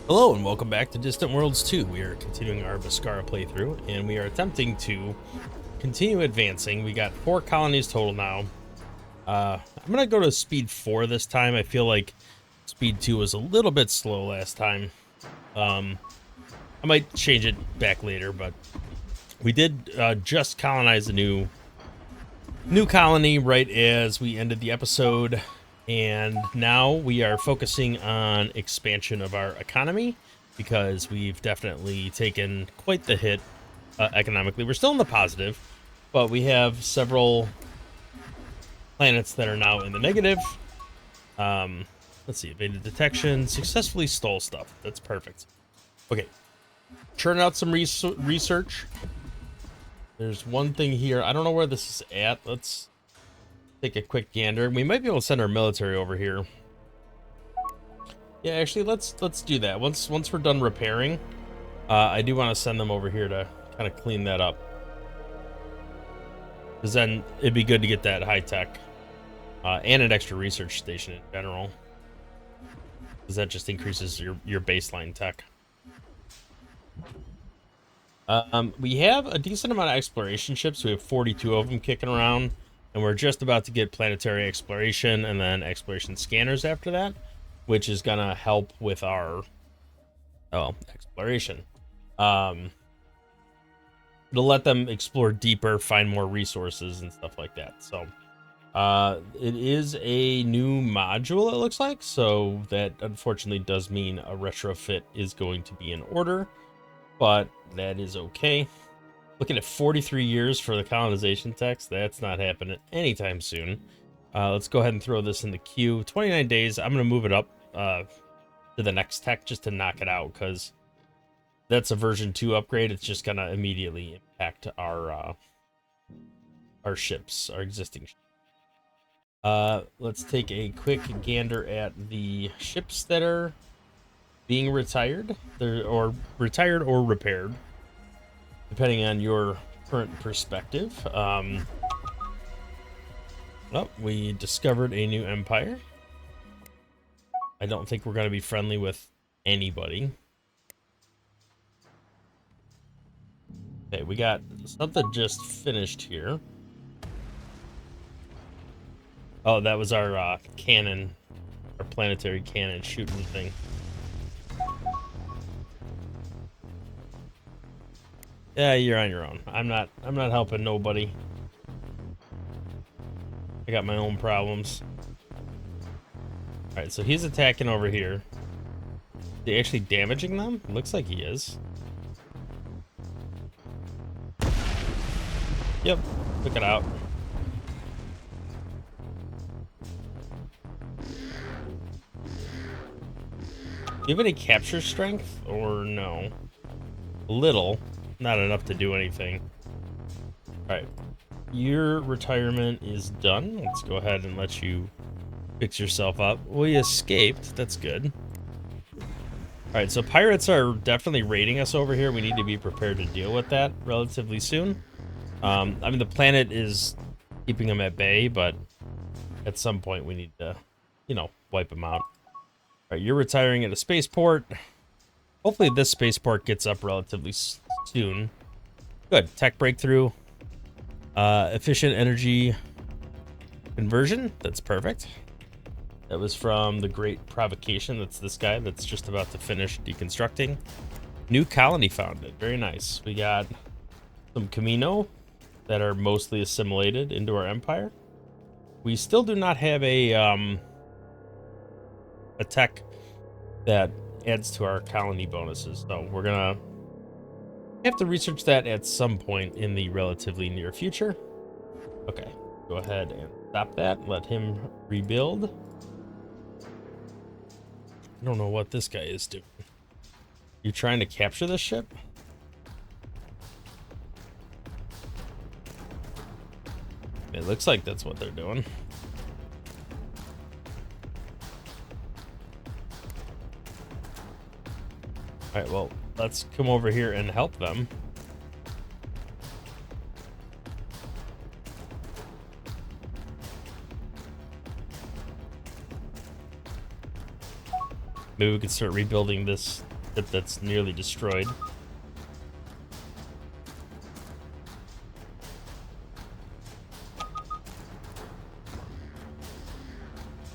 Hello and welcome back to Distant Worlds 2. We are continuing our Boskara playthrough, and we are attempting to continue advancing. We got 4 colonies total now. I'm gonna go to speed 4 this time. I feel like speed 2 was a little bit slow last time. I might change it back later, but we did just colonize a new colony right as we ended the episode. And now we are focusing on expansion of our economy because we've definitely taken quite the hit economically. We're still in the positive, but we have several planets that are now in the negative. Let's see, evaded detection, successfully stole stuff. That's perfect. Okay, churn out some research. There's one thing here. I don't know where this is at. Let's take a quick gander. We might be able to send our military over here. Yeah, actually, let's do that. Once we're done repairing, I do want to send them over here to kind of clean that up, because then it'd be good to get that high tech and an extra research station in general, because that just increases your baseline tech. We have a decent amount of exploration ships. We have 42 of them kicking around. And we're just about to get planetary exploration and then exploration scanners after that, which is going to help with our exploration. To let them explore deeper, find more resources and stuff like that. So it is a new module, it looks like. So that unfortunately does mean a retrofit is going to be in order, but that is okay. Looking at 43 years for the colonization text. That's not happening anytime soon. Let's go ahead and throw this in the queue. 29 days. I'm going to move it up to the next tech just to knock it out, because that's a version 2 upgrade. It's just going to immediately impact our ships, our existing ships. Let's take a quick gander at the ships that are being retired, or retired or repaired, depending on your current perspective. Well, we discovered a new empire. I don't think we're going to be friendly with anybody. Okay, we got something just finished here. Oh, that was our cannon, our planetary cannon shooting thing. Yeah, you're on your own. I'm not helping nobody. I got my own problems. Alright, so he's attacking over here. Is he actually damaging them? Looks like he is. Yep, took it out. Do you have any capture strength or no? A little. Not enough to do anything. Alright. Your retirement is done. Let's go ahead and let you fix yourself up. Well, you escaped. That's good. Alright, so pirates are definitely raiding us over here. We need to be prepared to deal with that relatively soon. I mean, the planet is keeping them at bay, but at some point we need to, wipe them out. Alright, you're retiring at a spaceport. Hopefully this spaceport gets up relatively soon. Good. Tech breakthrough. Efficient energy conversion. That's perfect. That was from the Great Provocation. That's this guy that's just about to finish deconstructing. New colony founded. Very nice. We got some Camino that are mostly assimilated into our empire. We still do not have a tech that adds to our colony bonuses, so we're gonna have to research that at some point in the relatively near future. Okay, go ahead and stop that. Let him rebuild. I don't know what this guy is doing. You trying to capture this ship? It looks like that's what they're doing. Alright, well, let's come over here and help them. Maybe we could start rebuilding this ship that's nearly destroyed.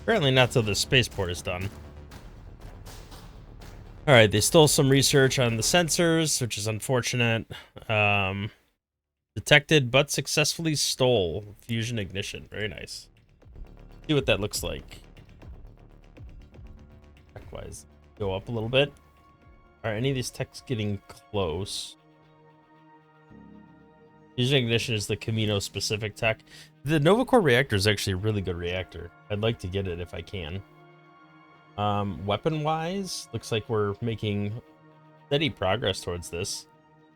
Apparently not till the spaceport is done. Alright, they stole some research on the sensors, which is unfortunate. Detected but successfully stole fusion ignition. Very nice. See what that looks like. Tech-wise. Go up a little bit. Are any of these techs getting close? Fusion ignition is the Camino specific tech. The Nova Core reactor is actually a really good reactor. I'd like to get it if I can. Weapon-wise, looks like we're making steady progress towards this.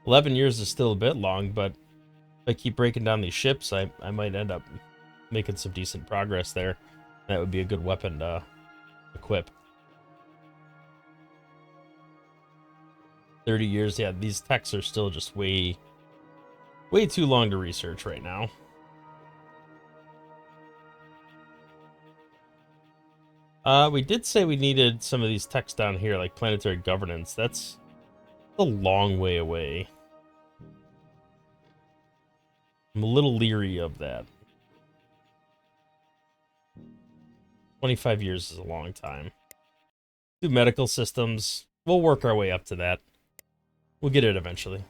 11 years is still a bit long, but if I keep breaking down these ships, I might end up making some decent progress there. That would be a good weapon to equip. 30 years, yeah, these techs are still just way too long to research right now. We did say we needed some of these techs down here, like planetary governance. That's a long way away. I'm a little leery of that. 25 years is a long time. Do medical systems. We'll work our way up to that. We'll get it eventually.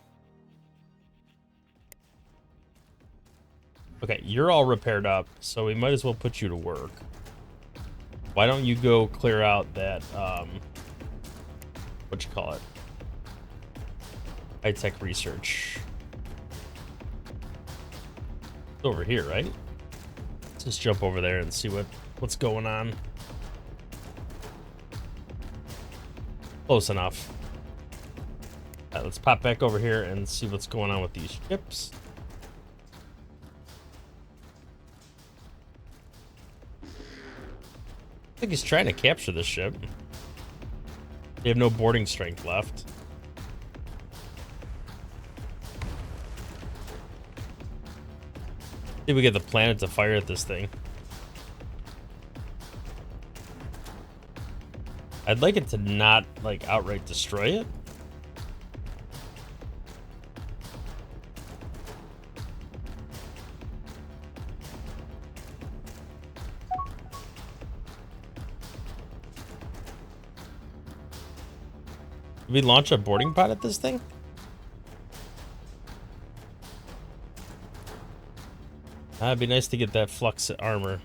Okay, you're all repaired up, so we might as well put you to work. Why don't you go clear out that, what you call it? High-tech research. It's over here, right? Let's just jump over there and see what's going on. Close enough. All right, let's pop back over here and see what's going on with these ships. I think he's trying to capture this ship. They have no boarding strength left. See if we get the planet to fire at this thing. I'd like it to not, like, outright destroy it. Did we launch a boarding pod at this thing? It'd be nice to get that flux armor.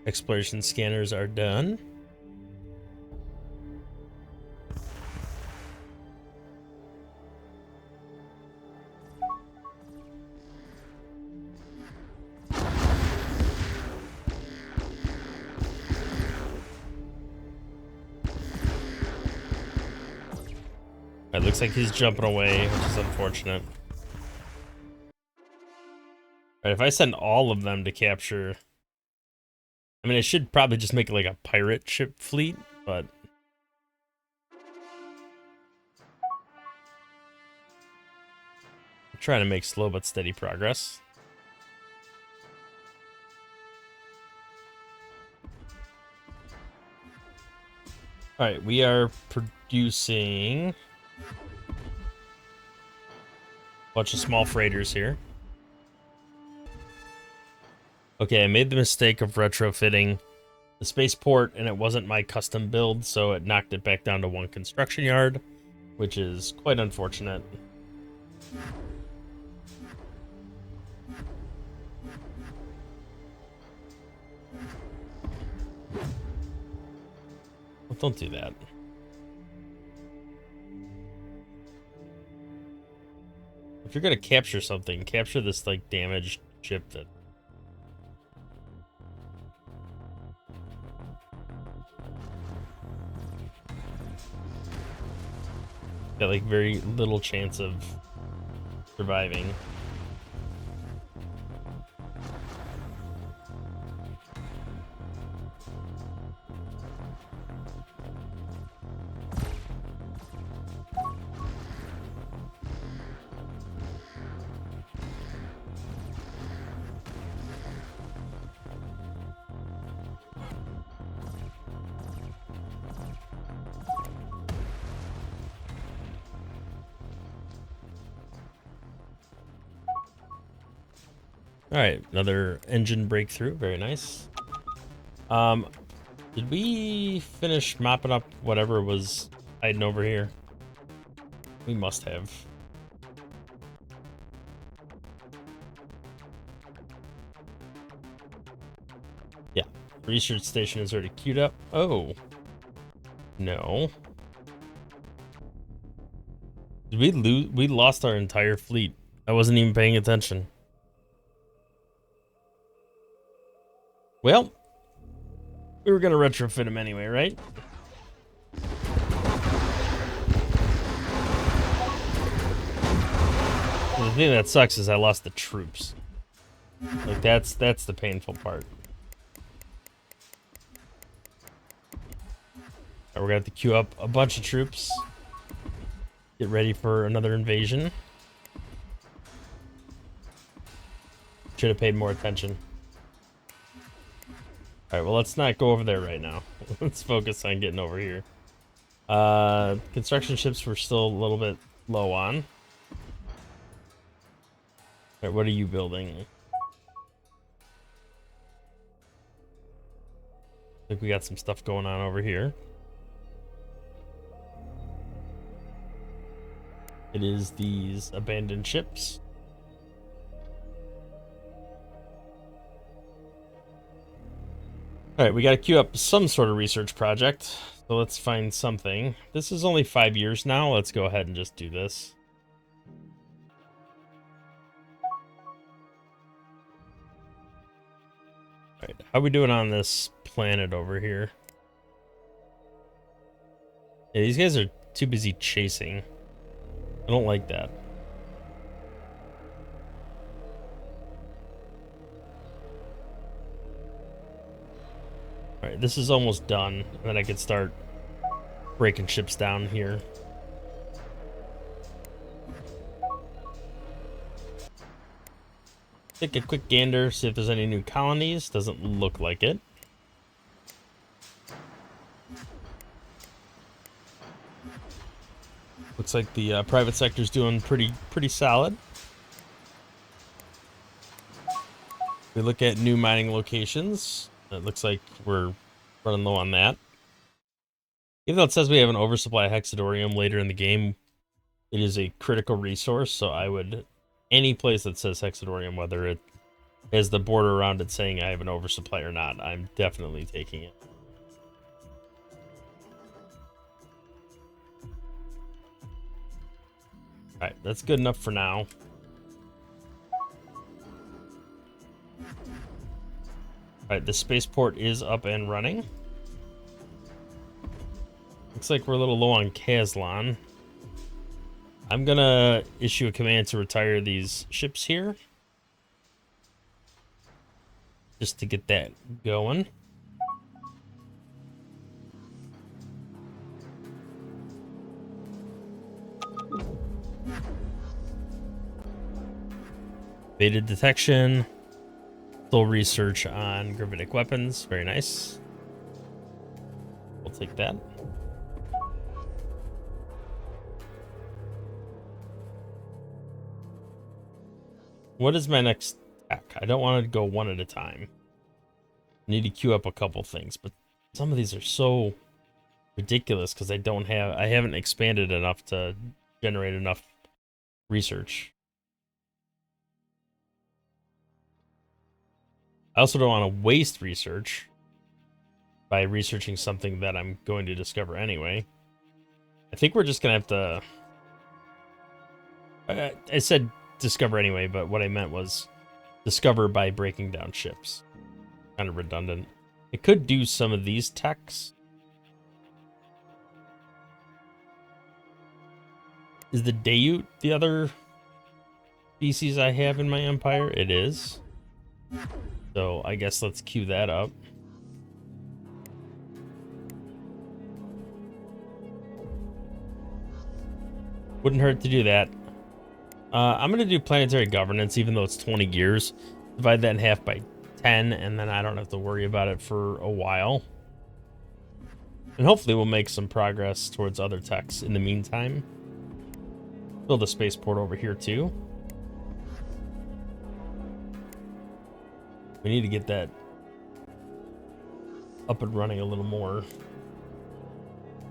Exploration scanners are done. It looks like he's jumping away, which is unfortunate. Alright, if I send all of them to capture... I mean, I should probably just make it like a pirate ship fleet, but... I'm trying to make slow but steady progress. Alright, we are producing... bunch of small freighters here. Okay, I made the mistake of retrofitting the spaceport, and it wasn't my custom build, so it knocked it back down to one construction yard, which is quite unfortunate. Well, don't do that. If you're gonna capture something, capture this, like, damaged ship that... got, like, very little chance of surviving. All right, another engine breakthrough. Very nice. Did we finish mopping up whatever was hiding over here? We must have. Yeah, research station is already queued up. Oh, no. Did we lose? We lost our entire fleet. I wasn't even paying attention. Well, we were gonna retrofit him anyway, right? The thing that sucks is I lost the troops. Like that's the painful part. We're gonna have to queue up a bunch of troops. Get ready for another invasion. Should have paid more attention. Alright, well, let's not go over there right now. Let's focus on getting over here. Construction ships we're still a little bit low on. Alright, what are you building? I think we got some stuff going on over here. It is these abandoned ships. Alright, we gotta queue up some sort of research project. So let's find something. This is only 5 years now. Let's go ahead and just do this. Alright, how we doing on this planet over here? Yeah, these guys are too busy chasing. I don't like that. Alright, this is almost done. And then I can start breaking ships down here. Take a quick gander, see if there's any new colonies. Doesn't look like it. Looks like the private sector's doing pretty solid. We look at new mining locations. It looks like we're running low on that. Even though it says we have an oversupply of hexadorium later in the game, it is a critical resource, so I would... Any place that says hexadorium, whether it has the border around it saying I have an oversupply or not, I'm definitely taking it. Alright, that's good enough for now. Alright, the spaceport is up and running. Looks like we're a little low on Kazlon. I'm gonna issue a command to retire these ships here. Just to get that going. Beta detection. Full research on gravitic weapons. Very nice. We'll take that. What is my next attack? I don't want to go one at a time. I need to queue up a couple things, but some of these are so ridiculous because I haven't expanded enough to generate enough research. I also don't want to waste research by researching something that I'm going to discover anyway. I think we're just going to have to... I said discover anyway, but what I meant was discover by breaking down ships. Kind of redundant. I could do some of these techs. Is the Dayut the other species I have in my empire? It is. So I guess let's queue that up. Wouldn't hurt to do that. I'm going to do planetary governance, even though it's 20 gears. Divide that in half by 10, and then I don't have to worry about it for a while. And hopefully we'll make some progress towards other techs in the meantime. Build a spaceport over here, too. We need to get that up and running a little more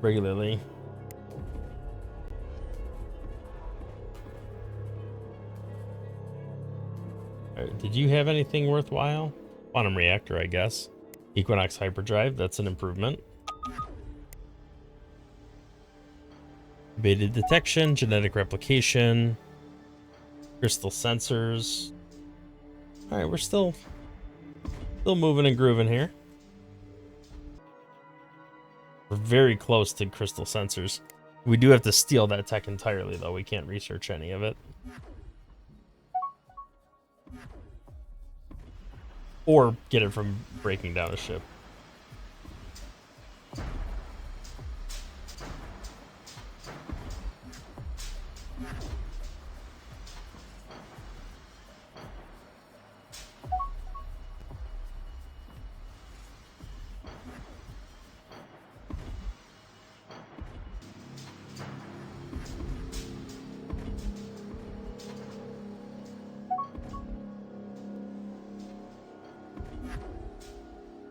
regularly. Right, did you have anything worthwhile? Quantum reactor, I guess. Equinox hyperdrive, that's an improvement. Beta detection, genetic replication, crystal sensors. All right, we're still moving and grooving here. We're very close to crystal sensors. We do have to steal that tech entirely, though. We can't research any of it. Or get it from breaking down a ship.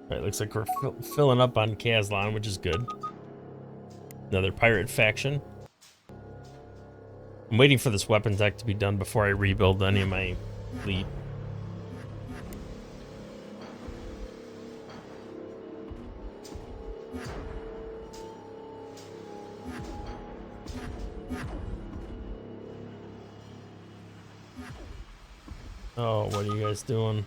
Alright, looks like we're filling up on Kazlan, which is good. Another pirate faction. I'm waiting for this weapon tech to be done before I rebuild any of my fleet. Oh, what are you guys doing?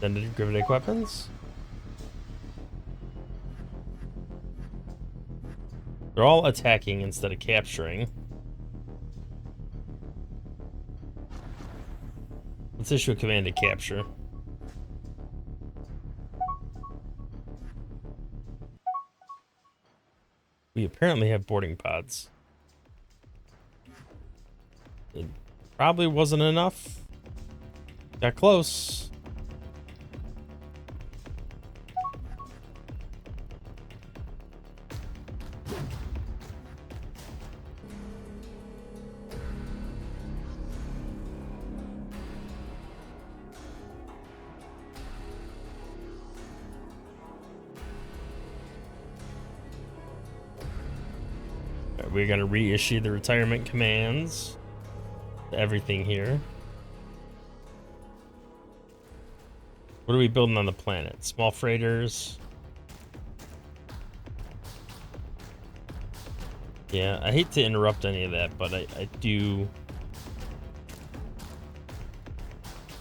Extended gravitic weapons? They're all attacking instead of capturing. Let's issue a command to capture. We apparently have boarding pods. It probably wasn't enough. Got close. We're gonna reissue the retirement commands to everything here. What are we building on the planet? Small freighters. Yeah, I hate to interrupt any of that, but I do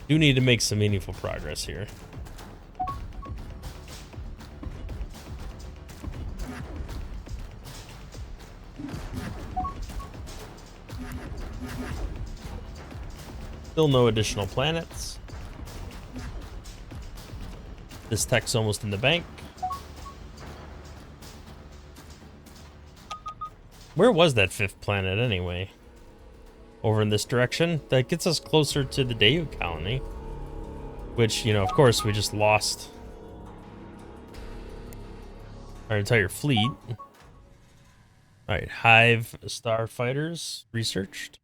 need to make some meaningful progress here. Still no additional planets. This tech's almost in the bank. Where was that 5th planet anyway? Over in this direction? That gets us closer to the Dayu colony. Which, you know, of course, we just lost our entire fleet. Alright, Hive starfighters researched.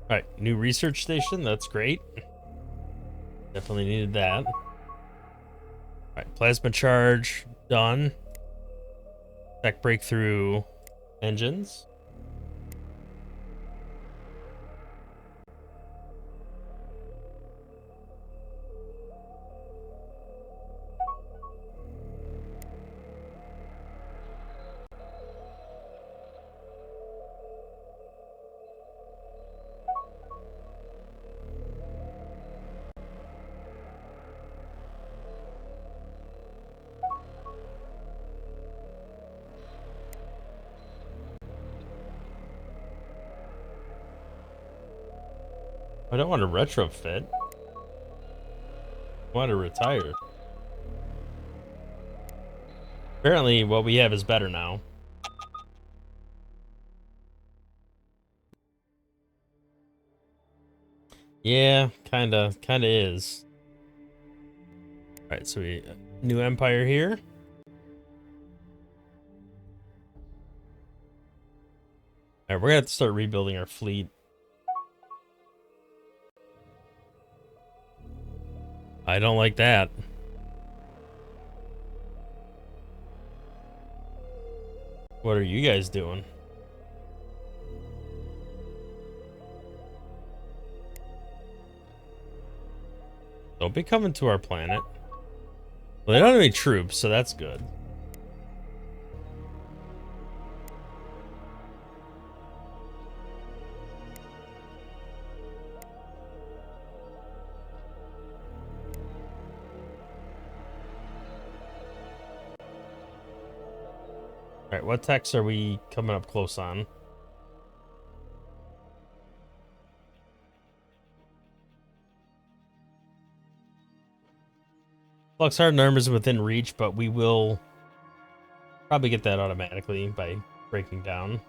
Alright, new research station, that's great. Definitely needed that. Alright, plasma charge, done. Tech breakthrough engines. I don't want to retrofit. I want to retire. Apparently what we have is better now. Yeah, kinda is. Alright, so we new empire here. Alright, we're gonna have to start rebuilding our fleet. I don't like that. What are you guys doing? Don't be coming to our planet. Well, they don't have any troops, so that's good. Alright, what techs are we coming up close on? Flux hardened armor is within reach, but we will probably get that automatically by breaking down.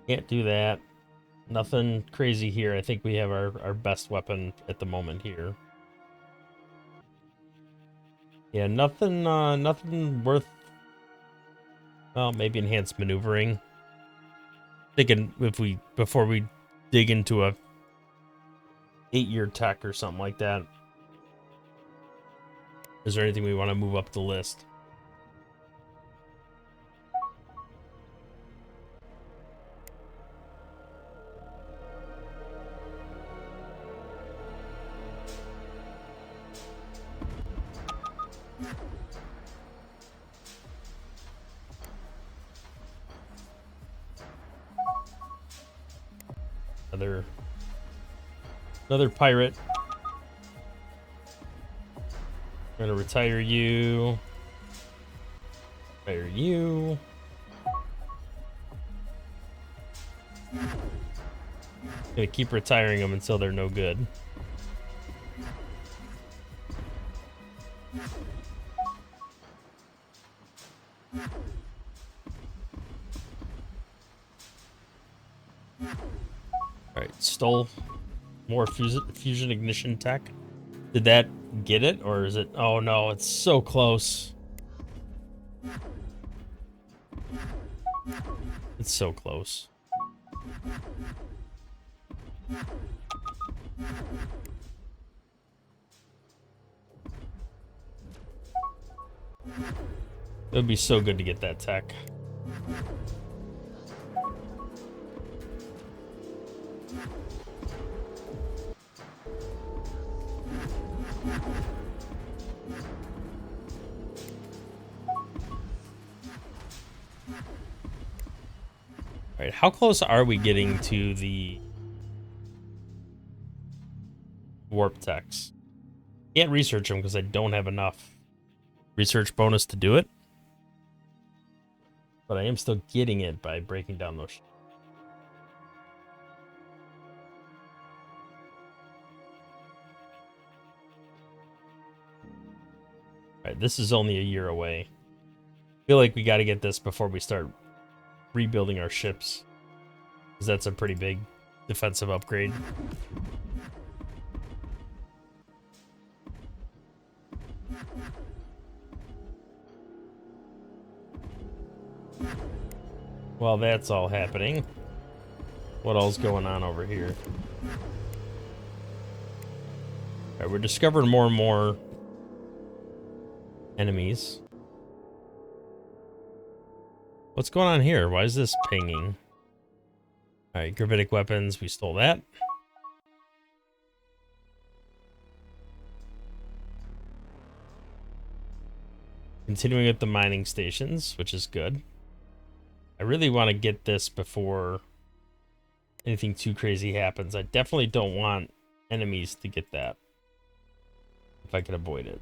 Can't do that. Nothing crazy here. I think we have our best weapon at the moment here. Yeah, nothing nothing worth, well, maybe enhanced maneuvering. Thinking before we dig into a 8-year tech or something like that. Is there anything we want to move up the list? Another pirate. I'm gonna retire you. Retire you. Gonna keep retiring them until they're no good. Alright, stole more fusion ignition tech. Did that get it, or is it? Oh no, it's so close. It's so close. It would be so good to get that tech. All right, how close are we getting to the warp techs? Can't research them because I don't have enough research bonus to do it. But I am still getting it by breaking down those. Alright, this is only a year away. I feel like we got to get this before we start rebuilding our ships, because that's a pretty big defensive upgrade. While that's all happening, what all's going on over here? Alright, we're discovering more and more enemies. What's going on here? Why is this pinging? Alright, gravitic weapons, we stole that. Continuing with the mining stations, which is good. I really want to get this before anything too crazy happens. I definitely don't want enemies to get that, if I can avoid it.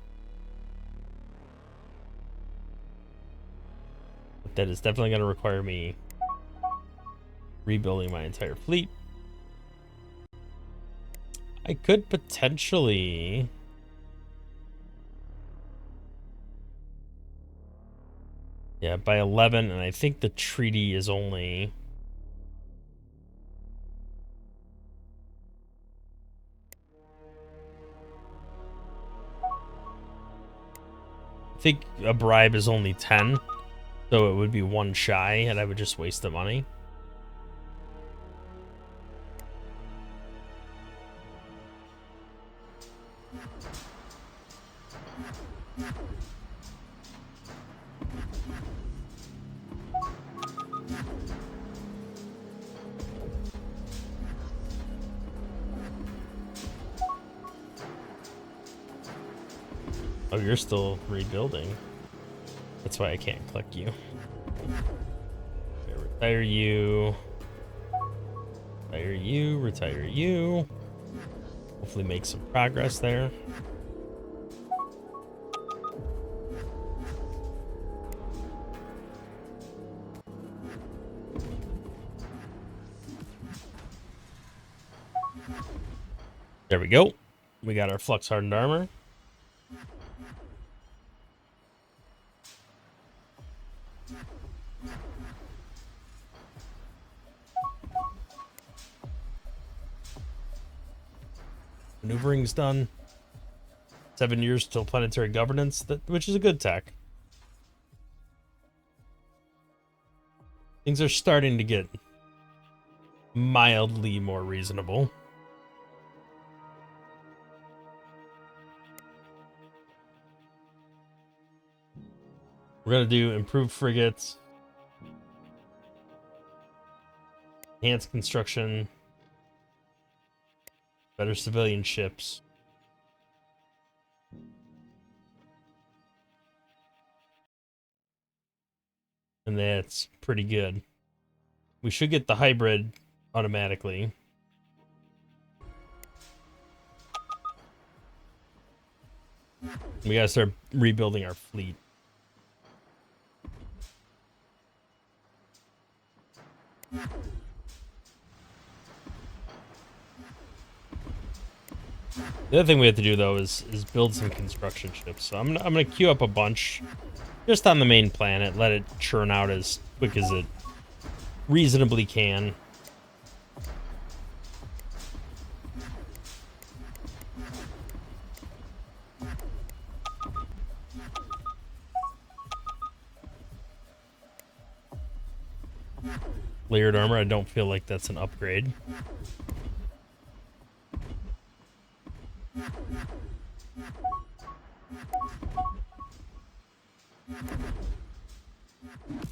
But that is definitely going to require me rebuilding my entire fleet. I could potentially... yeah, by 11, and I think the treaty is only... I think a bribe is only 10. So it would be one shy, and I would just waste the money. Oh, you're still rebuilding. That's why I can't click you. Okay, retire you. Retire you. Retire you. Hopefully make some progress there. There we go. We got our flux hardened armor. Maneuvering's done. 7 years till planetary governance, which is a good tech. Things are starting to get mildly more reasonable. We're gonna do improved frigates, enhanced construction, better civilian ships. And that's pretty good. We should get the hybrid automatically. We gotta start rebuilding our fleet. The other thing we have to do though is build some construction ships. So I'm gonna queue up a bunch just on the main planet, let it churn out as quick as it reasonably can. Layered armor, I don't feel like that's an upgrade.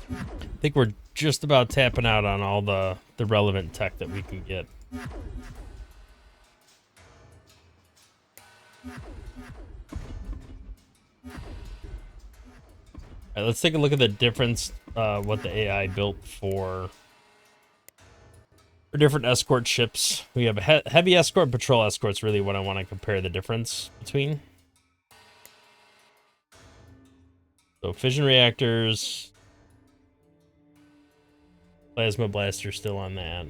I think we're just about tapping out on all the relevant tech that we can get. Alright, let's take a look at the difference, what the AI built for different escort ships. We have a heavy escort, patrol escort's really what I want to compare the difference between. So fission reactors, plasma blaster still on that.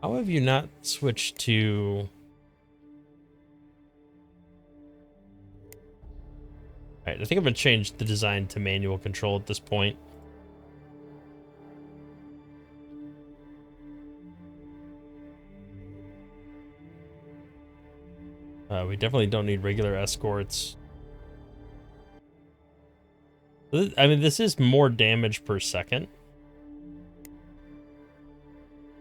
How have you not switched to... Alright, I think I'm going to change the design to manual control at this point. We definitely don't need regular escorts. I mean, this is more damage per second.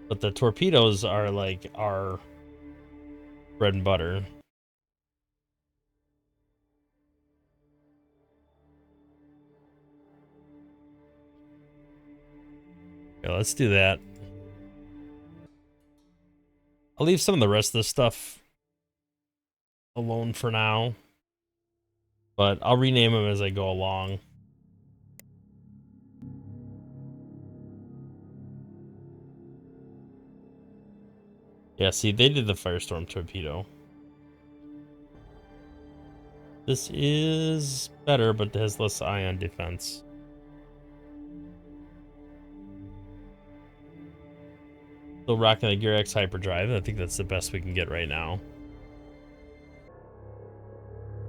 But the torpedoes are like our bread and butter. Okay, let's do that. I'll leave some of the rest of the stuff alone for now, but I'll rename them as I go along. Yeah, see, they did the Firestorm torpedo. This is better, but it has less ion defense. Still rocking the Gear X hyperdrive. I think that's the best we can get right now.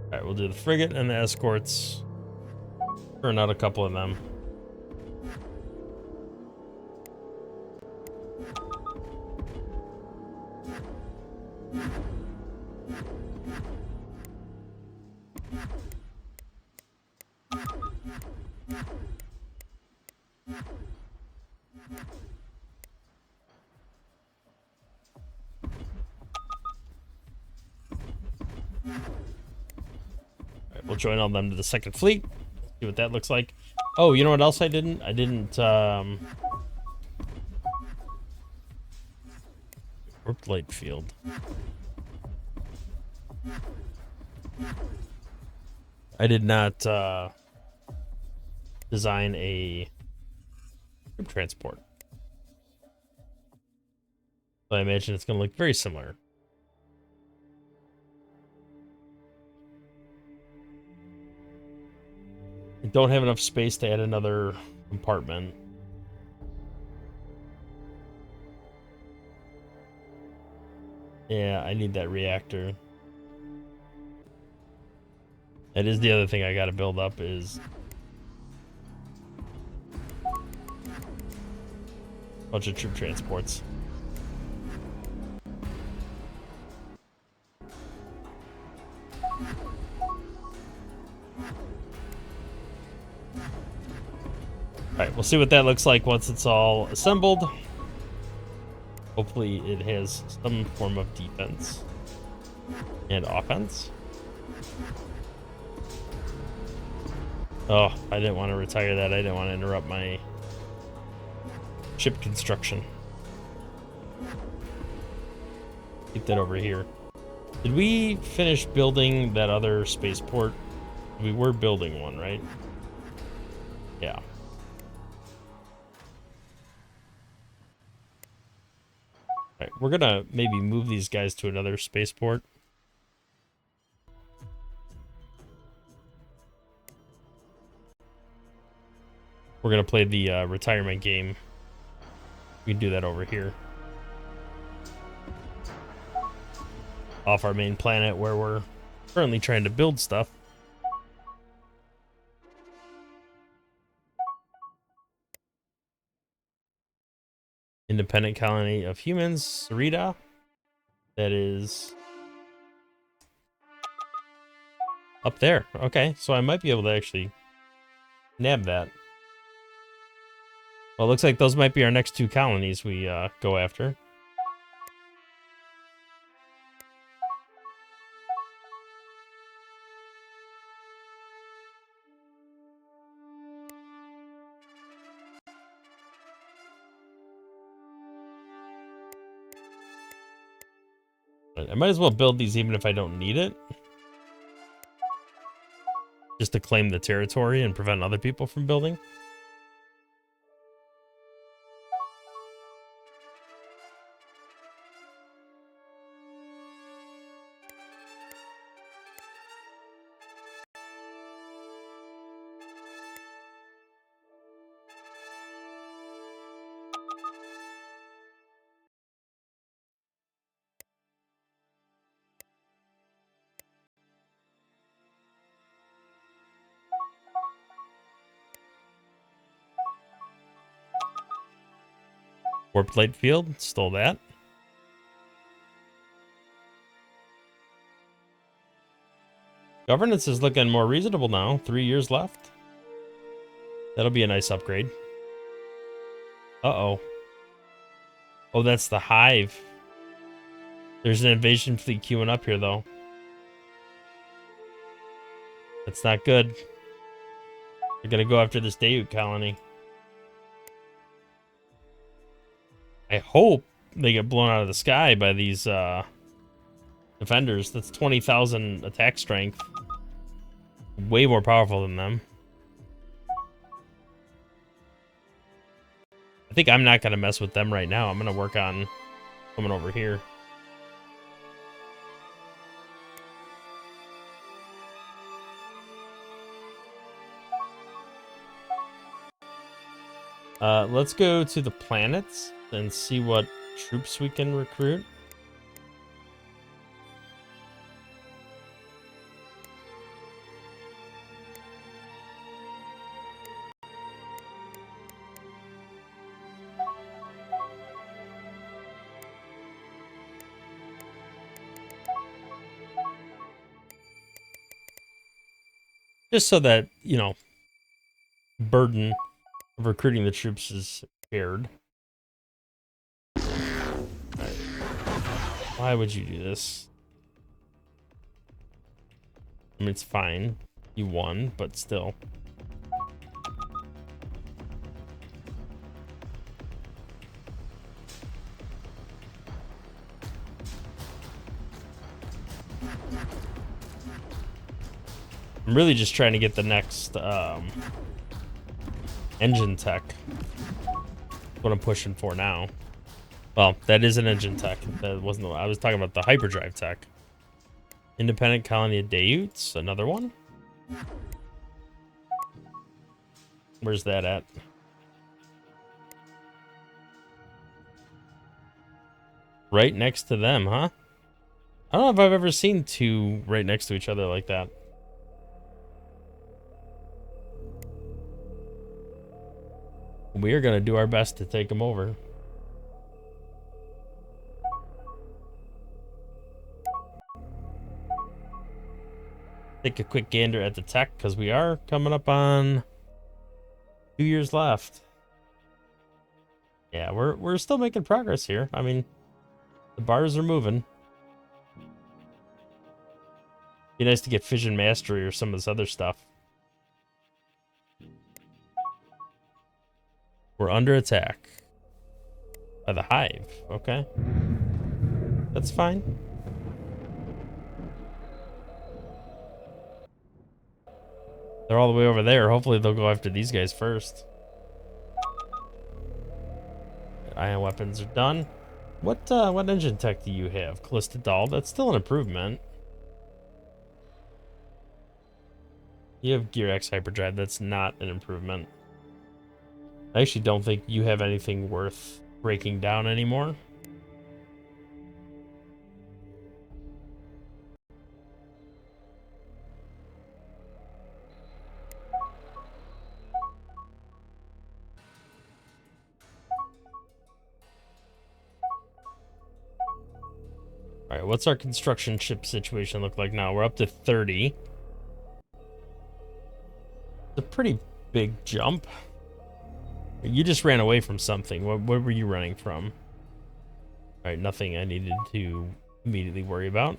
Alright, we'll do the frigate and the escorts. Turn out a couple of them. join all them to the second fleet. See what that looks like. Oh, you know what else I didn't? I didn't, warped light field. I did not, design a troop transport. So I imagine it's going to look very similar. I don't have enough space to add another compartment. Yeah, I need that reactor. That is the other thing I gotta build up is a bunch of troop transports. Alright, we'll see what that looks like once it's all assembled. Hopefully it has some form of defense and offense. Oh, I didn't want to retire that. I didn't want to interrupt my ship construction. Keep that over here. Did we finish building that other spaceport? We were building one, right? Yeah. Alright, we're gonna maybe move these guys to another spaceport. We're gonna play the retirement game. We can do that over here. Off our main planet where we're currently trying to build stuff. Independent colony of humans, Sarita. That is up there. Okay, so I might be able to actually nab that. Well, it looks like those might be our next two colonies we go after. I might as well build these even if I don't need it. Just to claim the territory and prevent other people from building. Warped light field, stole that. Governance is looking more reasonable now. 3 years left. That'll be a nice upgrade. Uh-oh. Oh, that's the hive. There's an invasion fleet queuing up here, though. That's not good. They're gonna go after this Daewoo colony. I hope they get blown out of the sky by these defenders. That's 20,000 attack strength. Way more powerful than them. I think I'm not going to mess with them right now. I'm going to work on coming over here. Let's go to the planets and see what troops we can recruit. Just so that, you know, burden of recruiting the troops is shared. Right. Why would you do this? I mean, it's fine. You won, but still. I'm really just trying to get the next engine tech. That's what I'm pushing for now. Well, that is an engine tech. That wasn't. I was talking about the hyperdrive tech. Independent colony of Dayuts, another one. Where's that at? Right next to them, huh? I don't know if I've ever seen two right next to each other like that. We are gonna do our best to take them over. Take a quick gander at the tech, because we are coming up on 2 years left. Yeah, we're still making progress here. I mean, the bars are moving. Be nice to get Fission Mastery or some of this other stuff. We're under attack by the hive. Okay, that's fine. They're all the way over there. Hopefully they'll go after these guys first. Ion weapons are done. What engine tech do you have? Callista Doll. That's still an improvement. You have Gear X Hyperdrive. That's not an improvement. I actually don't think you have anything worth breaking down anymore. All right, what's our construction ship situation look like now? We're up to 30. It's a pretty big jump. You just ran away from something. What were you running from? All right, nothing I needed to immediately worry about.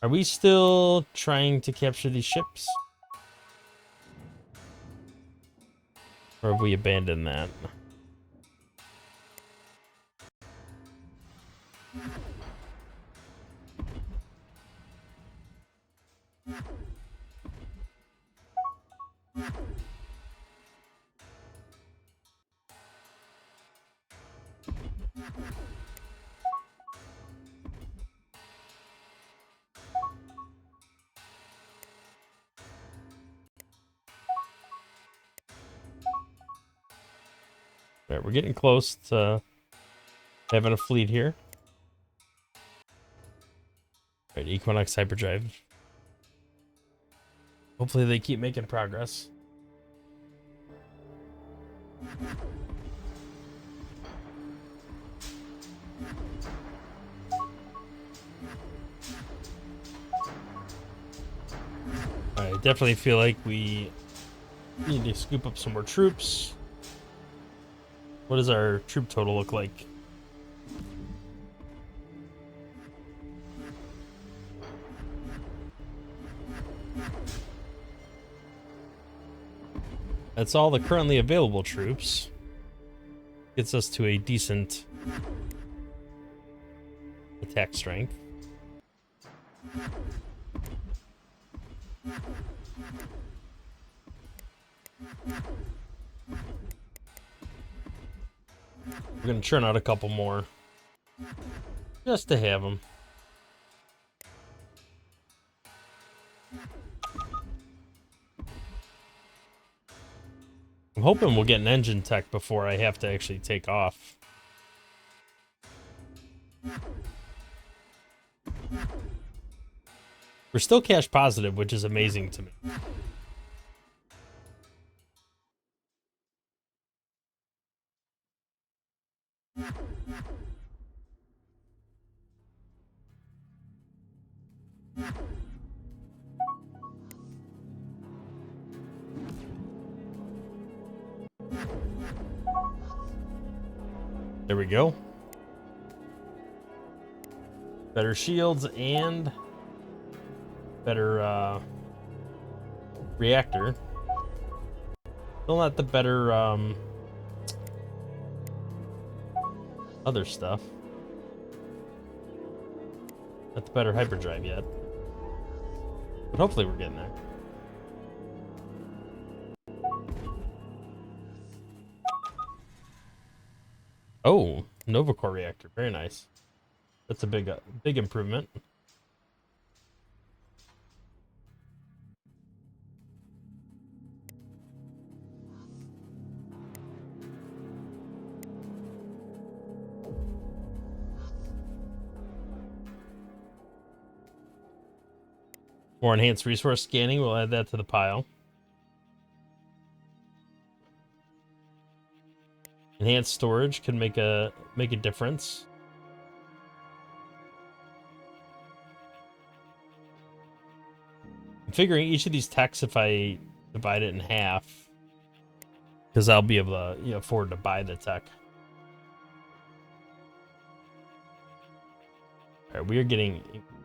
Are we still trying to capture these ships? Or have we abandoned that? All right, we're getting close to having a fleet here. All right, Equinox Hyperdrive. Hopefully they keep making progress. I definitely feel like we need to scoop up some more troops. What does our troop total look like? That's all the currently available troops. Gets us to a decent attack strength. We're gonna churn out a couple more just to have them. I'm hoping we'll get an engine tech before I have to actually take off. We're still cash positive, which is amazing to me. There we go. better shields and better reactor. Still not the better other stuff. Not the better hyperdrive yet. But hopefully we're getting there. Oh, Nova Core reactor. Very nice. That's a big improvement. More enhanced resource scanning. We'll add that to the pile. Enhanced storage can make a difference. I'm figuring each of these techs, if I divide it in half, because I'll be able to afford to buy the tech. All right, we are getting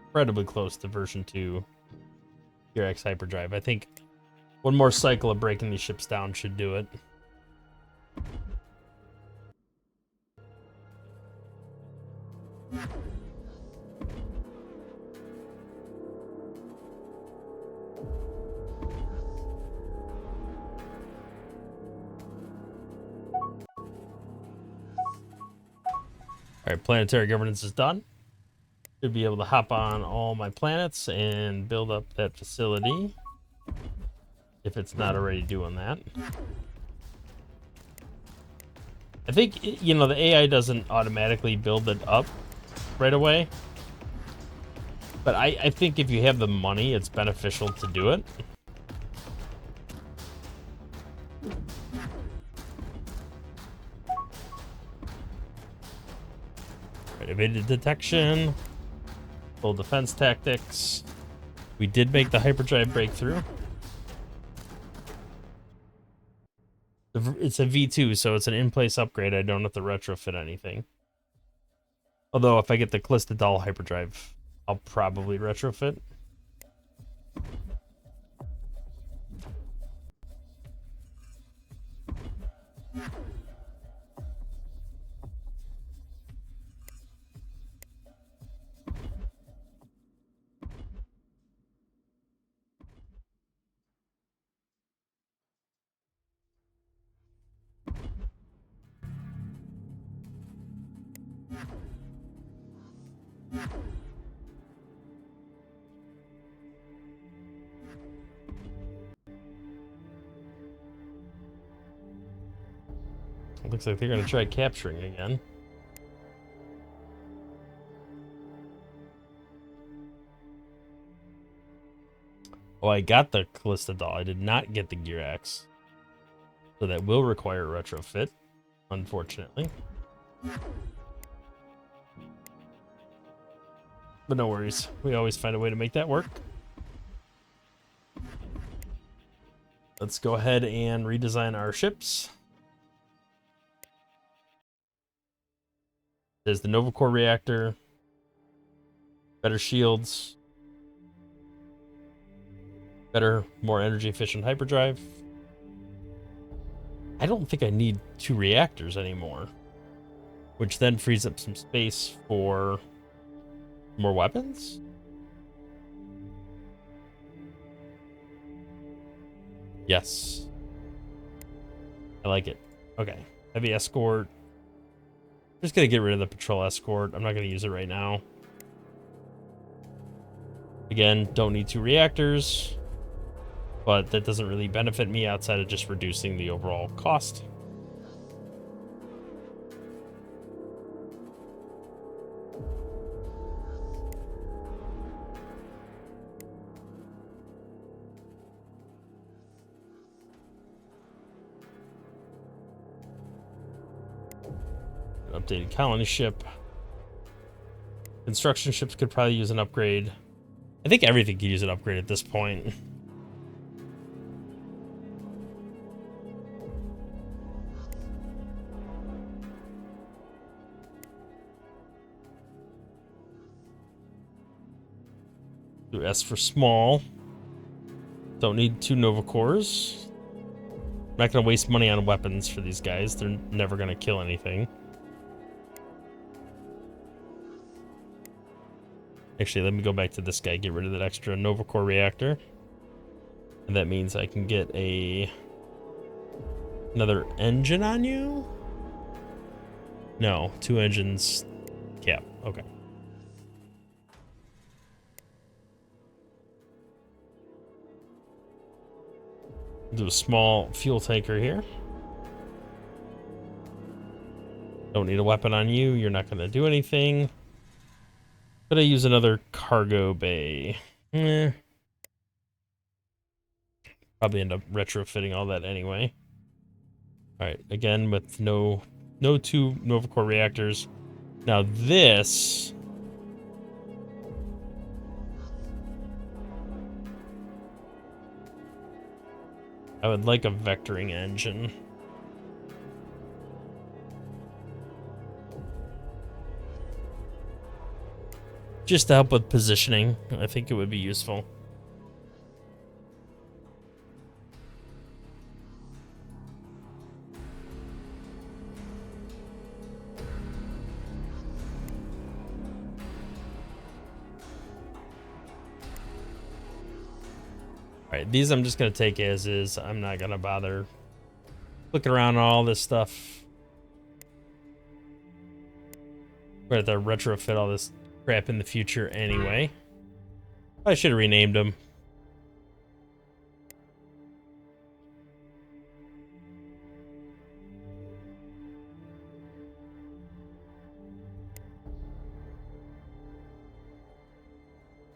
incredibly close to version 2 Gearx hyperdrive. I think one more cycle of breaking these ships down should do it. Alright, planetary governance is done. Should be able to hop on all my planets and build up that facility. If it's not already doing that. I think, the AI doesn't automatically build it up right away. But I think if you have the money, it's beneficial to do it. Evaded detection, full defense tactics. We did make the hyperdrive breakthrough. It's a V2, so it's an in-place upgrade. I don't have to retrofit anything. Although if I get the Callista Doll hyperdrive, I'll probably retrofit. It looks like they're going to try capturing again. Oh, I got the Callista Doll. I did not get the Gearx. So that will require a retrofit, unfortunately. But no worries. We always find a way to make that work. Let's go ahead and redesign our ships. There's the Nova Core reactor. Better shields. Better, more energy efficient hyperdrive. I don't think I need 2 reactors anymore. Which then frees up some space for more weapons? Yes. I like it. Okay. Heavy escort. Just gonna get rid of the patrol escort. I'm not gonna use it right now. Again, don't need 2 reactors. But that doesn't really benefit me outside of just reducing the overall cost. An updated colony ship. Construction ships could probably use an upgrade. I think everything could use an upgrade at this point. Do S for small. Don't need 2 Nova cores. I'm not gonna waste money on weapons for these guys. They're never gonna kill anything. Actually, let me go back to this guy, get rid of that extra Nova core reactor. And that means I can get another engine on you? No, 2 engines cap. Okay. Do a small fuel tanker here. Don't need a weapon on you. You're not going to do anything. Could I use another cargo bay? Probably end up retrofitting all that anyway. Alright, again with no 2 Nova core reactors. Now this... I would like a vectoring engine. Just to help with positioning, I think it would be useful. Alright, these I'm just going to take as is. I'm not going to bother clicking around on all this stuff. We're going to have to retrofit all this crap in the future anyway. I should have renamed them.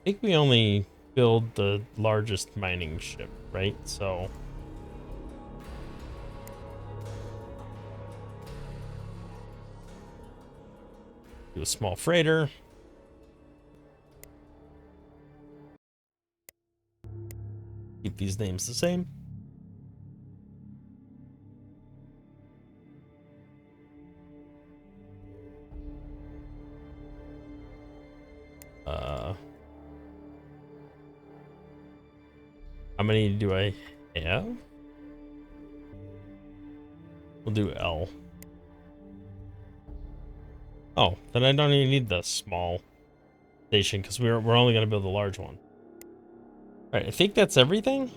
I think we only build the largest mining ship, right? So do a small freighter. Keep these names the same. How many do I have? We'll do L. Oh, then I don't even need the small station because we're only going to build the large one. All right, I think that's everything.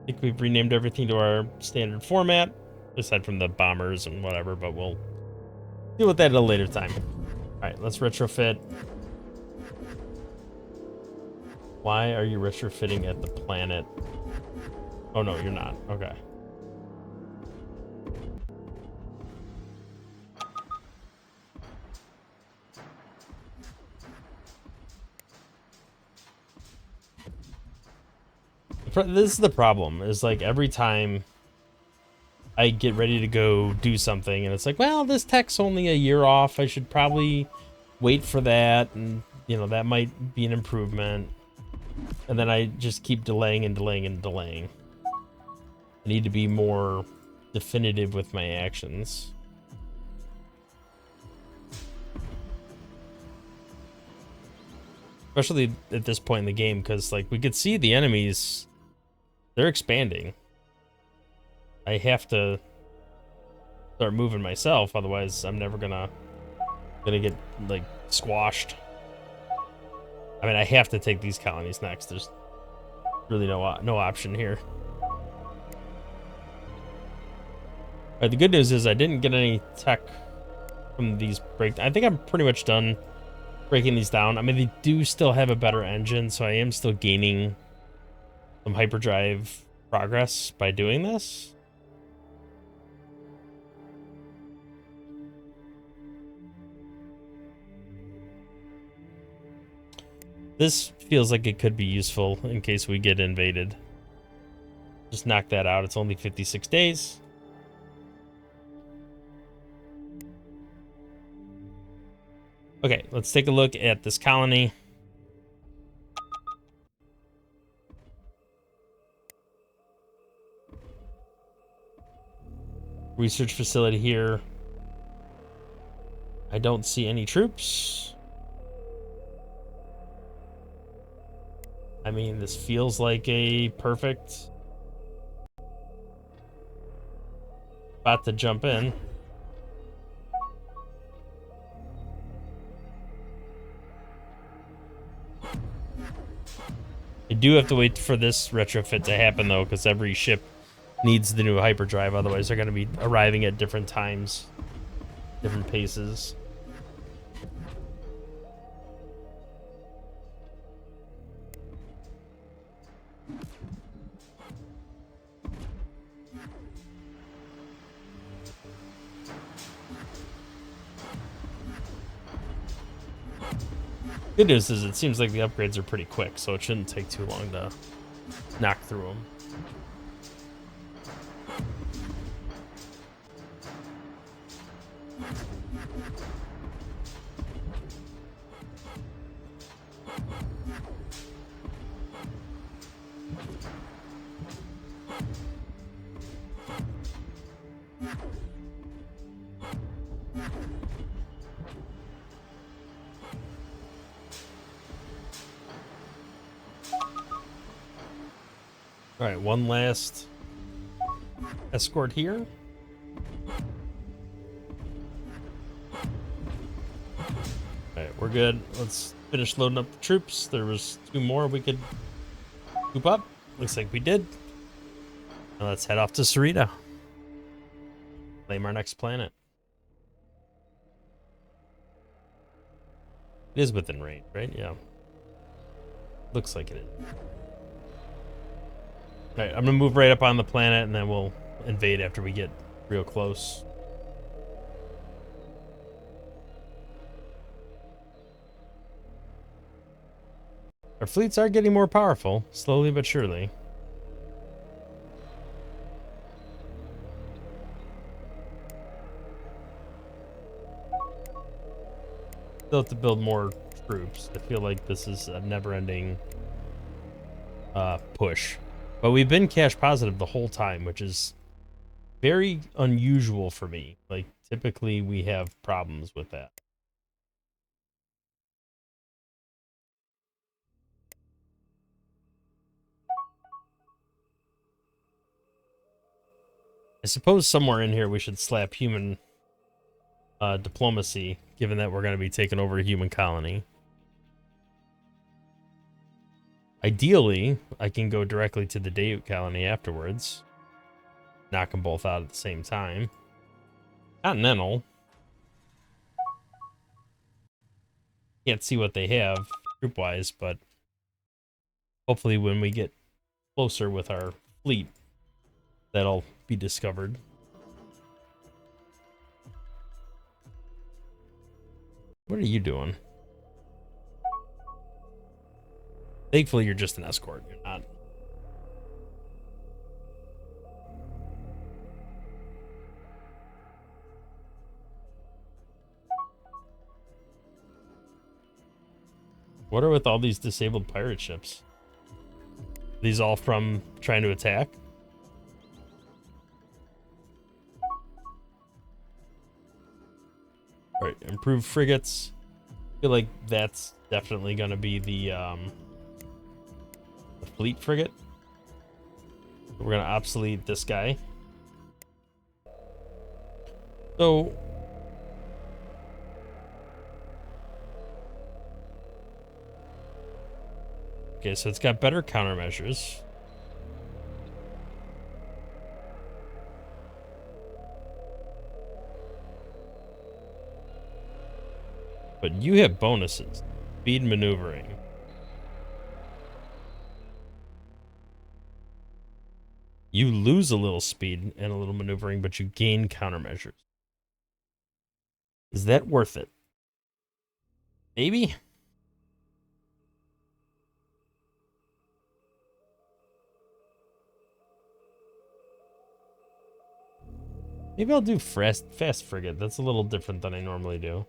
I think we've renamed everything to our standard format, aside from the bombers and whatever, but we'll deal with that at a later time. All right, let's retrofit. Why are you retrofitting at the planet? Oh no, you're not. Okay. This is the problem, is like every time I get ready to go do something and it's like, well, this tech's only a year off. I should probably wait for that. And, you know, that might be an improvement. And then I just keep delaying and delaying and delaying. I need to be more definitive with my actions. Especially at this point in the game, because like we could see the enemies, they're expanding. I have to start moving myself, otherwise I'm never gonna get like squashed. I mean, I have to take these colonies next. There's really no option here. All right, the good news is I didn't get any tech from these break. I think I'm pretty much done breaking these down. I mean, they do still have a better engine, so I am still gaining some hyperdrive progress by doing this. This feels like it could be useful in case we get invaded. Just knock that out. It's only 56 days. Okay, let's take a look at this colony. Research facility here. I don't see any troops. I mean, this feels like a perfect spot to jump in. I do have to wait for this retrofit to happen, though, because every ship needs the new hyperdrive. Otherwise, they're going to be arriving at different times, different paces. Good news is it seems like the upgrades are pretty quick, so it shouldn't take too long to knock through them. All right, one last escort here. All right, we're good. Let's finish loading up the troops. There was 2 more we could scoop up. Looks like we did. Now let's head off to Sarita. Claim our next planet. It is within range, right? Yeah. Looks like it is. All right, I'm gonna move right up on the planet, and then we'll invade after we get real close. Our fleets are getting more powerful, slowly but surely. Still have to build more troops. I feel like this is a never-ending push. But we've been cash positive the whole time, which is very unusual for me. Like, typically we have problems with that. I suppose somewhere in here we should slap human diplomacy, given that we're going to be taking over a human colony. Ideally, I can go directly to the Daewoo colony afterwards. Knock them both out at the same time. Continental. Can't see what they have troop-wise, but hopefully when we get closer with our fleet, that'll be discovered. What are you doing? Thankfully, you're just an escort. You're not. What are with all these disabled pirate ships? These all from trying to attack? All right, improved frigates. I feel like that's definitely going to be the fleet frigate. We're going to obsolete this guy. So okay, so it's got better countermeasures. But you have bonuses. Speed maneuvering. You lose a little speed and a little maneuvering, but you gain countermeasures. Is that worth it? Maybe? Maybe I'll do fast frigate. That's a little different than I normally do.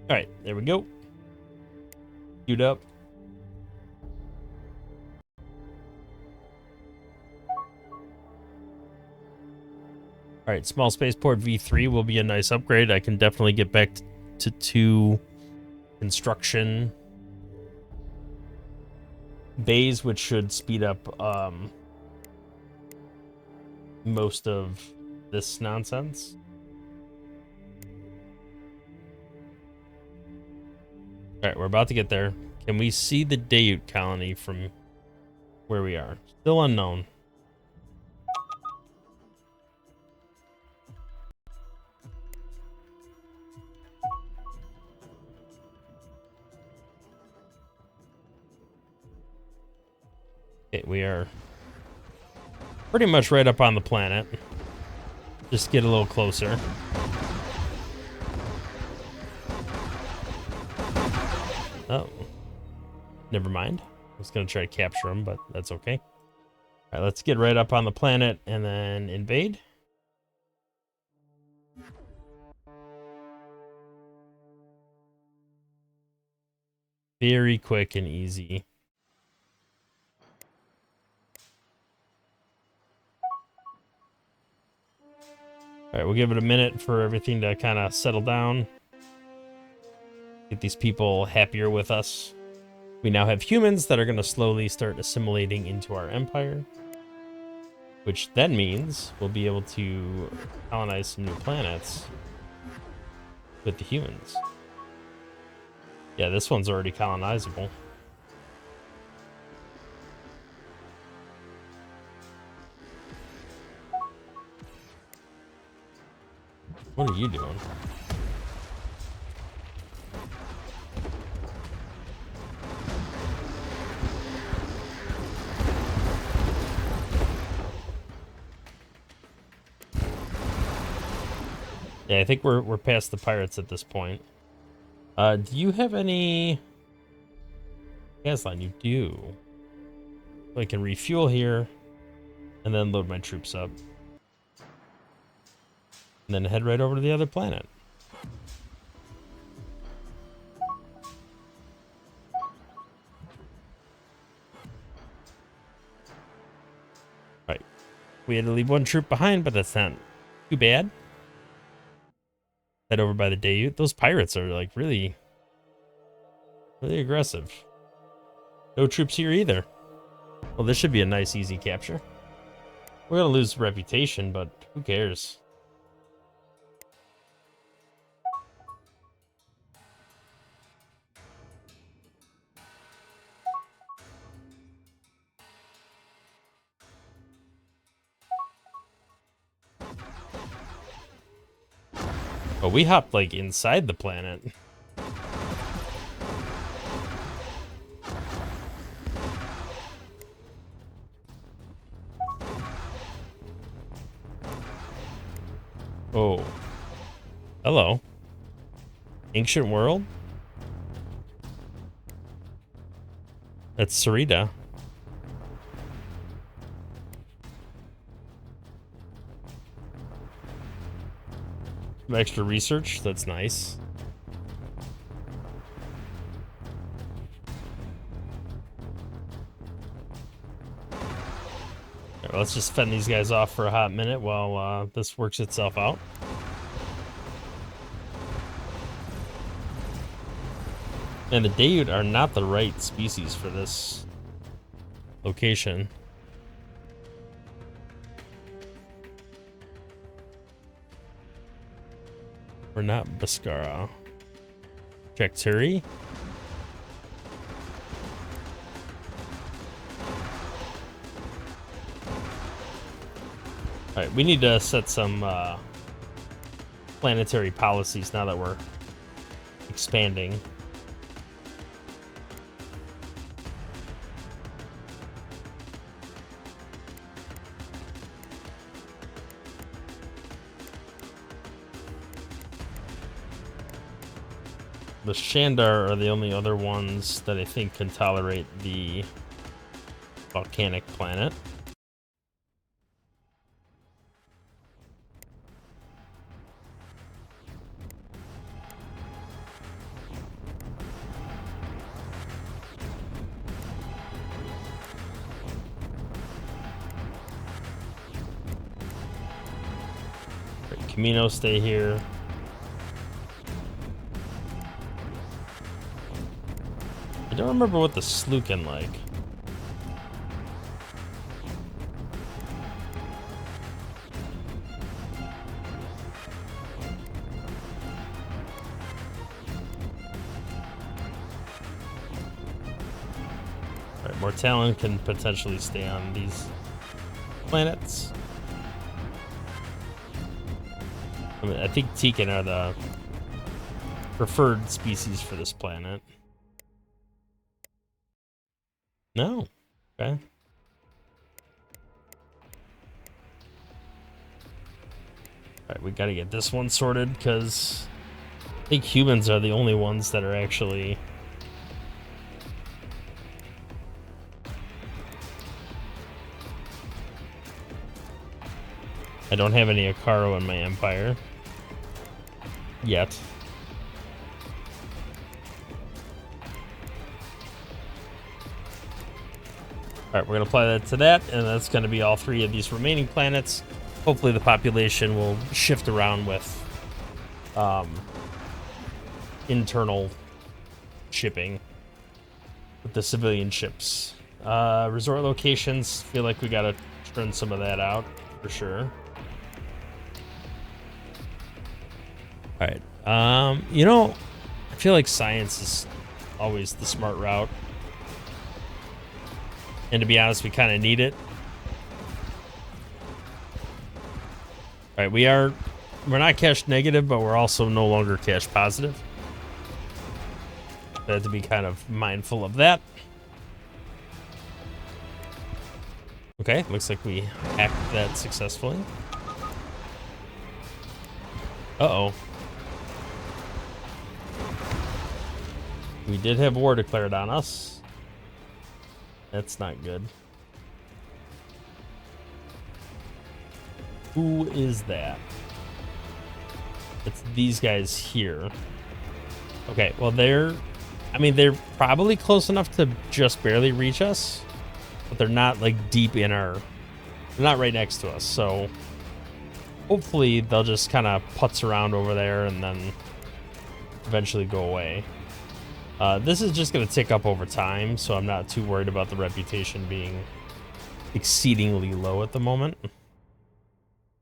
Alright, there we go. Queued up. All right, small spaceport V3 will be a nice upgrade. I can definitely get back to 2 construction bays, which should speed up most of this nonsense. All right, we're about to get there. Can we see the Dayut colony from where we are? Still unknown. Okay, we are pretty much right up on the planet. Just get a little closer. Oh. Never mind. I was going to try to capture him, but that's okay. All right, let's get right up on the planet and then invade. Very quick and easy. All right, we'll give it a minute for everything to kind of settle down. Get these people happier with us. We now have humans that are going to slowly start assimilating into our empire, which then means we'll be able to colonize some new planets with the humans. Yeah, this one's already colonizable. What are you doing? Yeah, I think we're past the pirates at this point. Do you have any gas line? You do. I can refuel here and then load my troops up. And then head right over to the other planet. Right. We had to leave one troop behind, but that's not too bad. Head over by the Dayut. Those pirates are like really aggressive. No troops here either. Well, this should be a nice, easy capture. We're gonna lose reputation, but who cares? Oh, we hopped like inside the planet. Oh. Hello. Ancient world? That's Sarita. Some extra research. That's nice. Right, let's just fend these guys off for a hot minute while this works itself out. And the Dayut are not the right species for this location. We're not Boskara. Shaktur. Alright, we need to set some planetary policies now that we're expanding. The Shandar are the only other ones that I think can tolerate the volcanic planet. Camino stay here. I don't remember what the Sluken like. Alright, more talent can potentially stay on these planets. I mean, I think Tekin are the preferred species for this planet. No. Okay. Alright, we gotta get this one sorted, because I think humans are the only ones that are actually... I don't have any Akaro in my empire. Yet. Alright, we're going to apply that to that, and that's going to be all 3 of these remaining planets. Hopefully the population will shift around with internal shipping with the civilian ships. Resort locations, feel like we got to turn some of that out for sure. Alright, you know, I feel like science is always the smart route. And to be honest, we kind of need it. Alright, we're not cash negative, but we're also no longer cash positive. I have to be kind of mindful of that. Okay, looks like we hacked that successfully. Uh-oh. We did have war declared on us. That's not good. Who is that? It's these guys here. Okay, well they're probably close enough to just barely reach us, but they're not like deep in our, they're not right next to us, so hopefully they'll just kind of putz around over there and then eventually go away. This is just going to tick up over time, so I'm not too worried about the reputation being exceedingly low at the moment.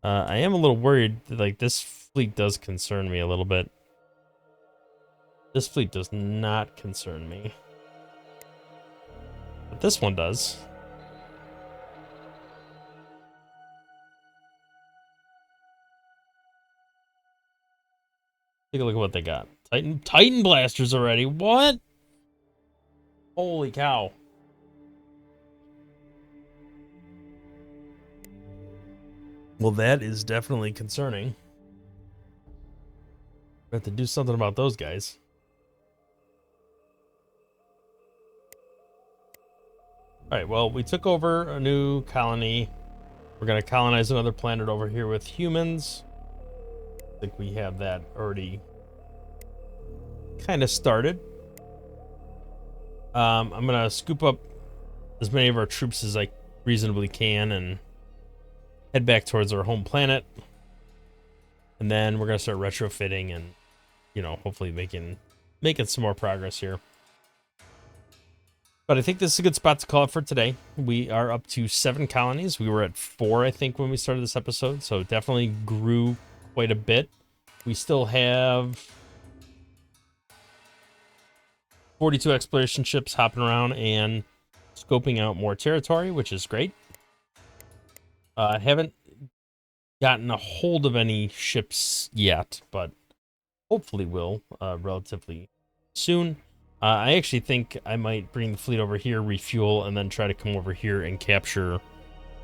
I am a little worried that, like, this fleet does concern me a little bit. This fleet does not concern me. But this one does. Take a look at what they got. Titan blasters already. What? Holy cow. Well, that is definitely concerning. We have to do something about those guys. Alright, well, we took over a new colony. We're going to colonize another planet over here with humans. I think we have that already kind of started. I'm gonna scoop up as many of our troops as I reasonably can and head back towards our home planet, and then we're gonna start retrofitting and, you know, hopefully making some more progress here. But I think this is a good spot to call it for today. We are up to 7 colonies. We were at 4, I think, when we started this episode, so it definitely grew quite a bit. We still have 42 exploration ships hopping around and scoping out more territory, which is great. I haven't gotten a hold of any ships yet, but hopefully will relatively soon. I actually think I might bring the fleet over here, refuel, and then try to come over here and capture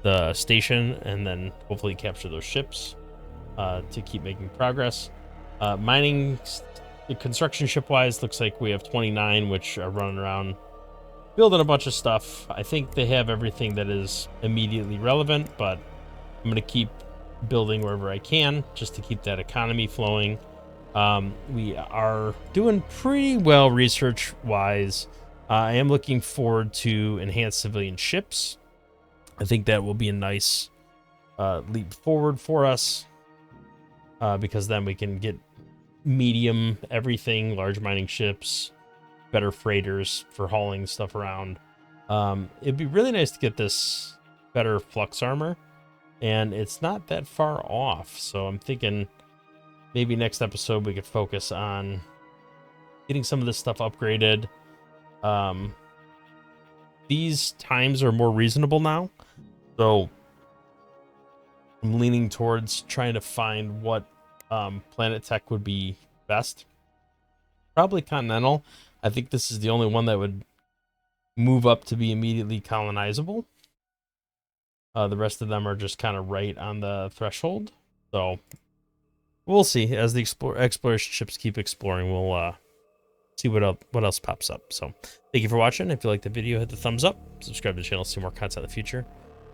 the station, and then hopefully capture those ships to keep making progress. Mining, the construction ship-wise, looks like we have 29, which are running around building a bunch of stuff. I think they have everything that is immediately relevant, but I'm going to keep building wherever I can just to keep that economy flowing. We are doing pretty well research-wise. I am looking forward to enhanced civilian ships. I think that will be a nice leap forward for us. because then we can get medium everything, large mining ships, better freighters for hauling stuff around. It'd be really nice to get this better flux armor, and it's not that far off. So I'm thinking maybe next episode we could focus on getting some of this stuff upgraded. These times are more reasonable now, so I'm leaning towards trying to find what planet tech would be best. Probably Continental. I think this is the only one that would move up to be immediately colonizable. The rest of them are just kind of right on the threshold. So we'll see. As the exploration ships keep exploring, we'll see what else pops up. So thank you for watching. If you liked the video, hit the thumbs up. Subscribe to the channel to see more content in the future.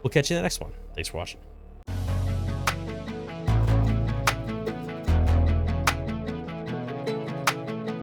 We'll catch you in the next one. Thanks for watching.